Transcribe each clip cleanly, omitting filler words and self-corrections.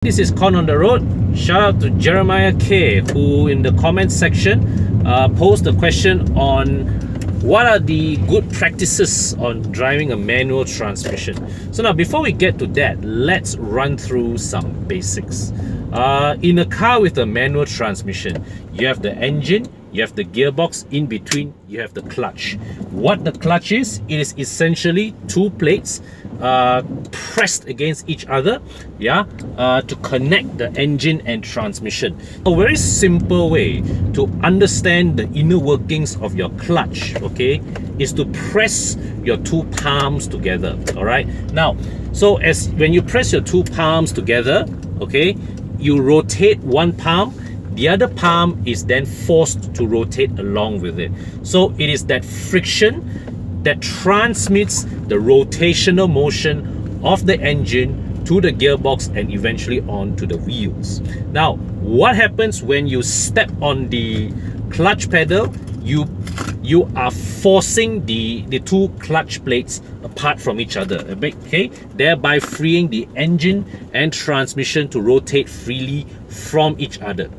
This is Con on the Road. Shout out to Jeremiah K, who in the comment section posed a question on what are the good practices on driving a manual transmission. So now, before we get to that, let's run through some basics. In a car with a manual transmission, you have the engine, you have the gearbox, in between you have the clutch. What the clutch is, it is essentially two plates pressed against each other, to connect the engine and transmission. A very simple way to understand the inner workings of your clutch, okay, is to press your two palms together. All right, now, so when you press your two palms together, okay, you rotate one palm, the other palm is then forced to rotate along with it. So it is that friction that transmits the rotational motion of the engine to the gearbox and eventually on to the wheels. Now, what happens when you step on the clutch pedal? You are forcing the two clutch plates apart from each other, okay, thereby freeing the engine and transmission to rotate freely from each other.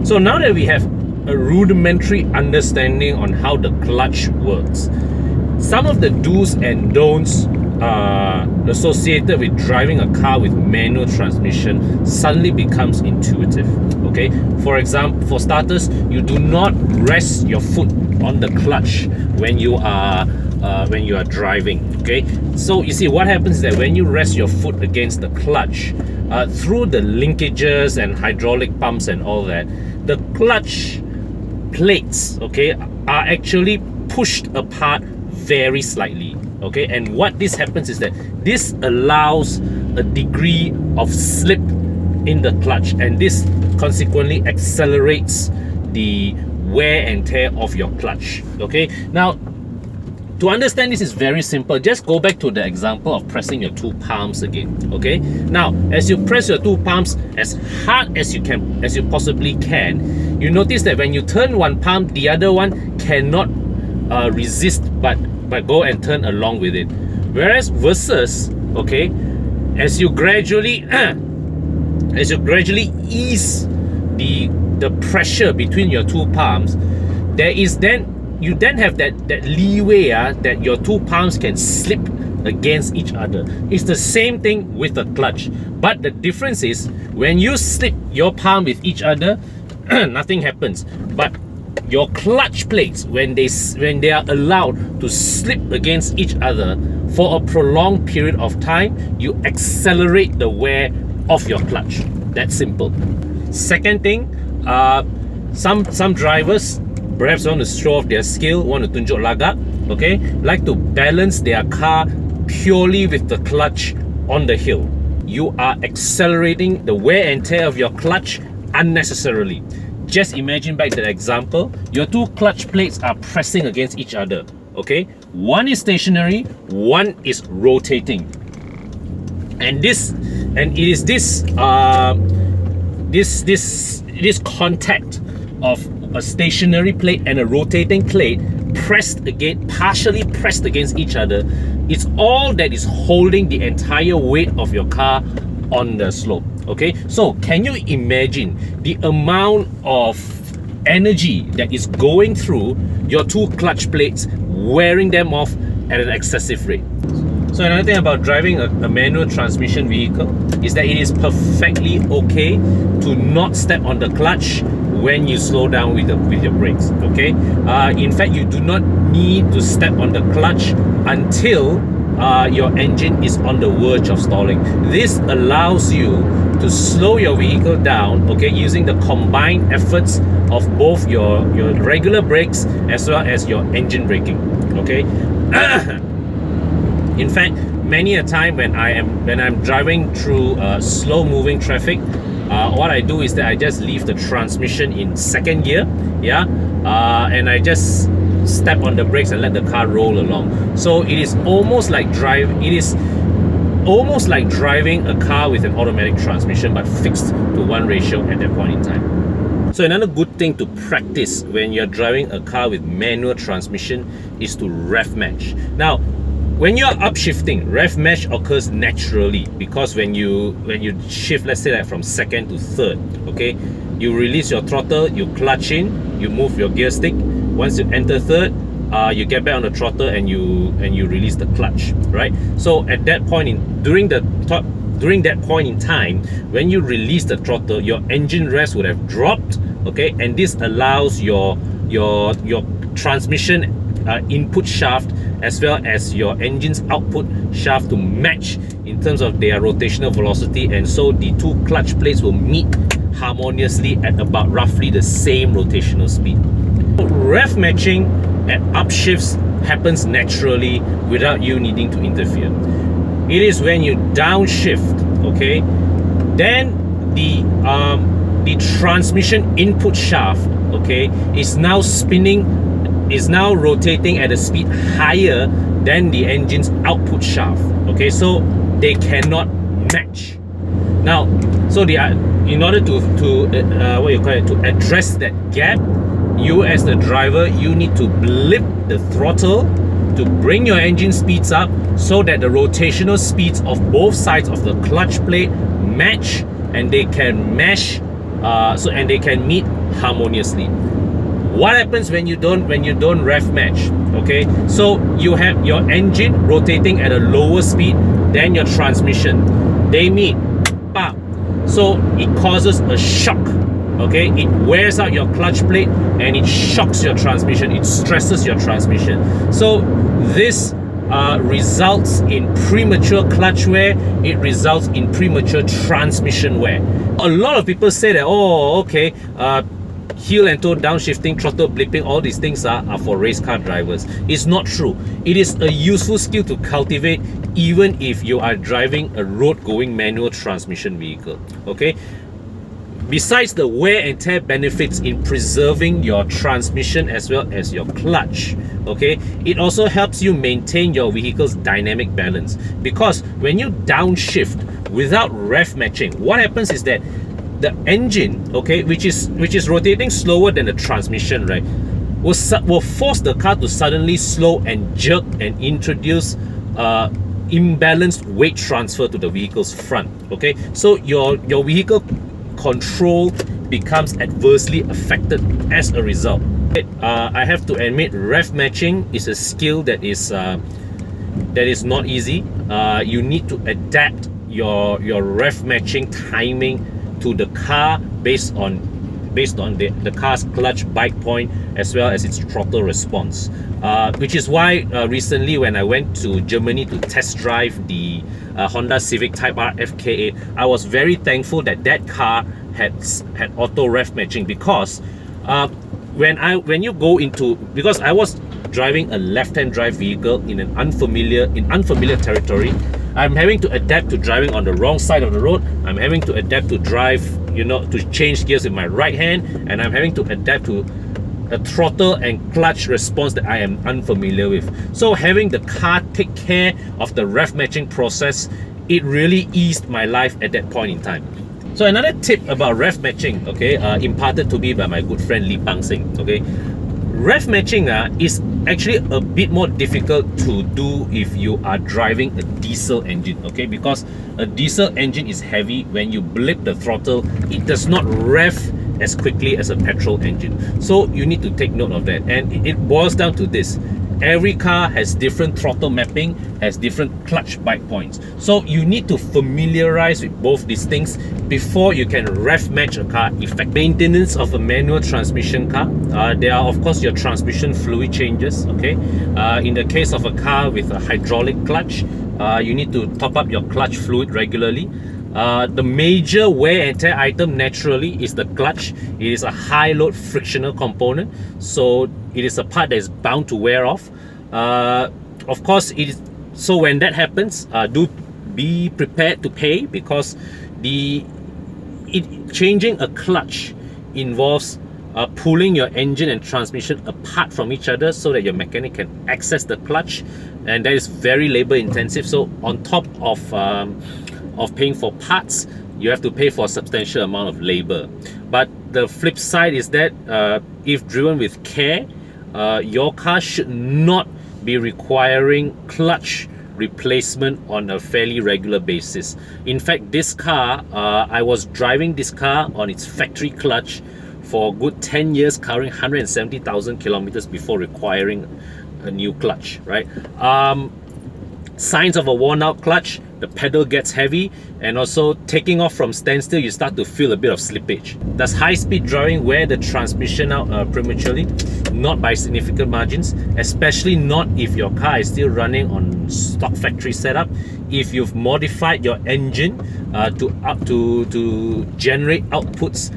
So now that we have a rudimentary understanding on how the clutch works, some of the do's and don'ts associated with driving a car with manual transmission suddenly becomes intuitive. Okay, for example, for starters, you do not rest your foot on the clutch when you are driving. Okay, so you see what happens is that when you rest your foot against the clutch, through the linkages and hydraulic pumps and all that, the clutch plates, okay, are actually pushed apart very slightly. Okay, and what this happens is that this allows a degree of slip in the clutch, and this consequently accelerates the wear and tear of your clutch. Okay, now to understand this is very simple. Just go back to the example of pressing your two palms again. Okay, now as you press your two palms as hard as you can, as you possibly can, you notice that when you turn one palm, the other one cannot resist but go and turn along with it. Whereas versus, okay, as you gradually ease the pressure between your two palms, you then have that leeway that your two palms can slip against each other. It's the same thing with the clutch, but the difference is when you slip your palm with each other, nothing happens. But your clutch plates, when they are allowed to slip against each other for a prolonged period of time, you accelerate the wear of your clutch. That's simple. Second thing, some drivers perhaps want to show off their skill, want to tunjuk lagak, okay, like to balance their car purely with the clutch on the hill. You are accelerating the wear and tear of your clutch unnecessarily. Just imagine back the example. Your two clutch plates are pressing against each other. Okay, one is stationary, one is rotating, and it is this contact of a stationary plate and a rotating plate partially pressed against each other. It's all that is holding the entire weight of your car on the slope. Okay, so can you imagine the amount of energy that is going through your two clutch plates, wearing them off at an excessive rate? So another thing about driving a manual transmission vehicle is that it is perfectly okay to not step on the clutch when you slow down with your brakes. Okay, in fact, you do not need to step on the clutch until your engine is on the verge of stalling. This allows you to slow your vehicle down, okay, using the combined efforts of both your regular brakes as well as your engine braking. Okay. In fact, many a time when I'm driving through slow moving traffic, what I do is that I just leave the transmission in second gear, and I just step on the brakes and let the car roll along. So it is almost like driving a car with an automatic transmission, but fixed to one ratio at that point in time. So another good thing to practice when you're driving a car with manual transmission is to rev match. Now, when you're upshifting, rev match occurs naturally, because when you shift, let's say like from second to third, okay, you release your throttle, you clutch in, you move your gear stick. Once you enter third, you get back on the throttle and you release the clutch, right? So at that point during that point in time, when you release the throttle, your engine rest would have dropped, okay, and this allows your transmission input shaft as well as your engine's output shaft to match in terms of their rotational velocity, and so the two clutch plates will meet harmoniously at about roughly the same rotational speed. Rev matching at upshifts happens naturally without you needing to interfere. It is when you downshift, okay, then the transmission input shaft, okay, is now rotating at a speed higher than the engine's output shaft, okay, so they cannot match. Now, so in order to address that gap, you as the driver, you need to blip the throttle to bring your engine speeds up so that the rotational speeds of both sides of the clutch plate match and they can mesh, and they can meet harmoniously. What happens when you don't rev match? Okay, so you have your engine rotating at a lower speed than your transmission. They meet, bam. So it causes a shock. Okay, it wears out your clutch plate and it shocks your transmission. It stresses your transmission. So this results in premature clutch wear. It results in premature transmission wear. A lot of people say that, oh, okay, heel and toe downshifting, throttle blipping, all these things are for race car drivers. It's not true. It is a useful skill to cultivate even if you are driving a road-going manual transmission vehicle. Okay. Besides the wear and tear benefits in preserving your transmission as well as your clutch, okay, it also helps you maintain your vehicle's dynamic balance, because when you downshift without rev matching, what happens is that the engine, okay, which is rotating slower than the transmission, right, will force the car to suddenly slow and jerk and introduce imbalanced weight transfer to the vehicle's front. Okay, so your vehicle control becomes adversely affected as a result. I have to admit, rev matching is a skill that is not easy. You need to adapt your rev matching timing to the car based on the car's clutch bite point as well as its throttle response, which is why recently when I went to Germany to test drive the Honda Civic Type R FK8, I was very thankful that car had auto rev matching, because when you go into, because I was driving a left-hand drive vehicle in unfamiliar territory, I'm having to adapt to driving on the wrong side of the road. I'm having to adapt to drive, to change gears with my right hand, and I'm having to adapt to a throttle and clutch response that I am unfamiliar with. So having the car take care of the rev matching process, it really eased my life at that point in time. So another tip about rev matching, okay, imparted to me by my good friend Lee Pang Sing, okay. Rev matching is actually a bit more difficult to do if you are driving a diesel engine, okay, because a diesel engine is heavy. When you blip the throttle, it does not rev as quickly as a petrol engine. So you need to take note of that, and it boils down to this: every car has different throttle mapping, has different clutch bite points. So you need to familiarize with both these things before you can rev match a car effectively. Maintenance of a manual transmission car, there are of course your transmission fluid changes, okay. In the case of a car with a hydraulic clutch, you need to top up your clutch fluid regularly. The major wear and tear item naturally is the clutch. It is a high load frictional component, so it is a part that is bound to wear off. Of course, so when that happens, do be prepared to pay, because changing a clutch involves pulling your engine and transmission apart from each other so that your mechanic can access the clutch, and that is very labor intensive. So on top of paying for parts, you have to pay for a substantial amount of labor. But the flip side is that if driven with care, your car should not be requiring clutch replacement on a fairly regular basis. In fact, this car, I was driving this car on its factory clutch for a good 10 years, covering 170,000 kilometers before requiring a new clutch, right? Signs of a worn out clutch: the pedal gets heavy, and also taking off from standstill, you start to feel a bit of slippage. Does high-speed driving wear the transmission out prematurely? Not by significant margins, especially not if your car is still running on stock factory setup. If you've modified your engine to generate outputs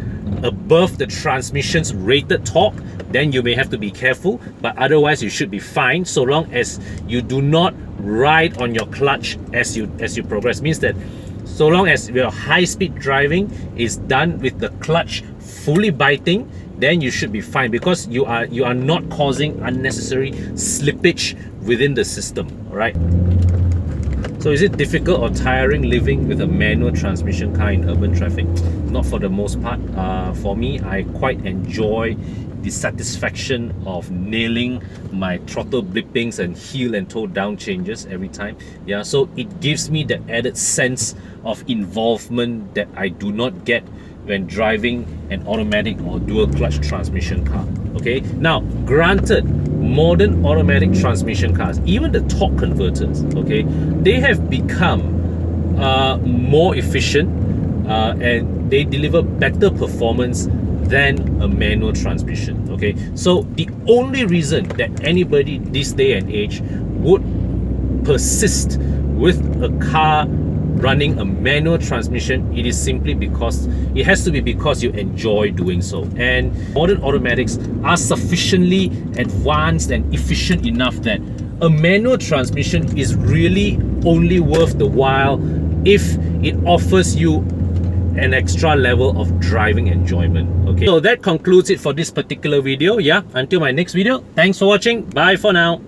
above the transmission's rated torque, then you may have to be careful, but otherwise you should be fine, so long as you do not ride on your clutch as you progress. Means that so long as your high-speed driving is done with the clutch fully biting, then you should be fine, because you are not causing unnecessary slippage within the system. All right. So is it difficult or tiring living with a manual transmission car in urban traffic? Not for the most part. For me, I quite enjoy the satisfaction of nailing my throttle blippings and heel and toe down changes every time. Yeah, so it gives me the added sense of involvement that I do not get when driving an automatic or dual clutch transmission car. Okay, now granted, modern automatic transmission cars, even the torque converters, okay, they have become more efficient and they deliver better performance than a manual transmission. Okay, so the only reason that anybody this day and age would persist with a car running a manual transmission, it is simply because it has to be because you enjoy doing so. And modern automatics are sufficiently advanced and efficient enough that a manual transmission is really only worth the while if it offers you an extra level of driving enjoyment. Okay, so that concludes it for this particular video. Yeah, until my next video, thanks for watching. Bye for now.